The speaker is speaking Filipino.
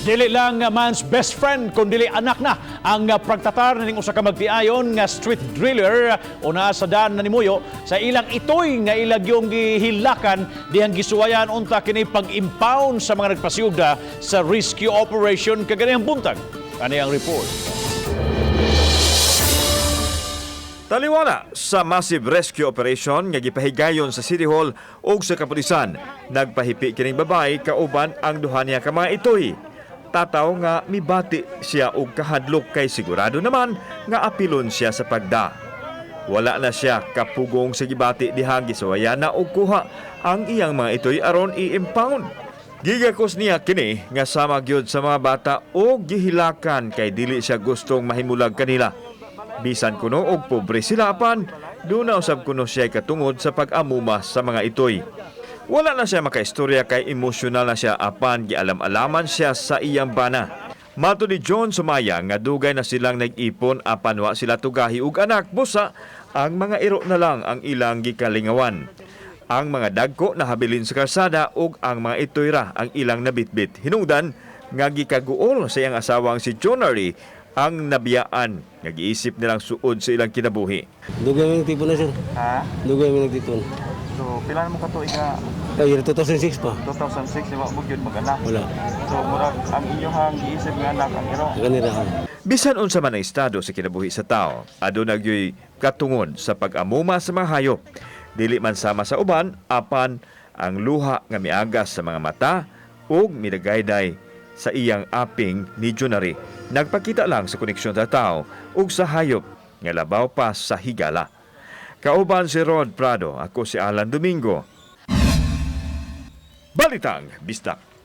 Dili lang man's best friend kundi anak na ang pragtatar ning usa ka magtiayon nga street driller o naa sa daan na nimuyo sa ilang Itoy nga ilagyong gihilakan dihang gisuwayan unta kini pag-impound sa mga nagpasiugda sa rescue operation kaganihang buntag. Ani ang report. Taliwala sa massive rescue operation nga gipahigayon sa City Hall ug sa kapulisan, nagpahipi kining babae kauban ang duha niya ka mga Itoy. Tataw nga mibati siya og kahadlok kay sigurado naman nga apilon siya sa pagda. Wala na siya kapugong sa gibati dihang gisuwayan na og kuha ang iyang mga Itoy aron i-impound. Gigakos niya kini nga sama gyud sa mga bata o gihilakan kay dili siya gustong mahimulag kanila. Bisan kuno og pobre sila apan, doon na usab kuno siya katungod sa pag-amuma sa mga Itoy. Wala na siya makaistorya kay emosyonal na siya apan gialam-alaman siya sa iyang bana. Mato ni John Sumaya nga dugay na silang nag-ipon apan wa sila tugahi og anak, busa ang mga iro na lang ang ilang gikalingawan. Ang mga dagko nahabilin sa karsada ug ang mga Itoy ra ang ilang nabitbit. Hinungdan nga gikaguol sa iyang asawang si Jonary ang nabiyaan. Nag-iisip nilang suod sa ilang kinabuhi. Dugay mo nagtipon na, sir. Ha? Dugay mo nagtipon. So, pila mo katuig nga Ay, 2006 pa. 2006, di ba mo gyud mag-anak? Wala. So, murag ang inyong giisip nga anak ang iro. Ganira. Bisan unsa man ang estado sa kinabuhi sa tao, aduna gyoy katungod sa pag-amuma sa mga hayop. Dili man sama sa uban, apan ang luha nga miagas sa mga mata ug midagayday sa iyang aping ni Jonary. Nagpakita lang sa koneksyon sa tao ug sa hayop nga labaw pa sa higala. Kauban si Rod Prado, ako si Alan Domingo. Balitang Bisdak.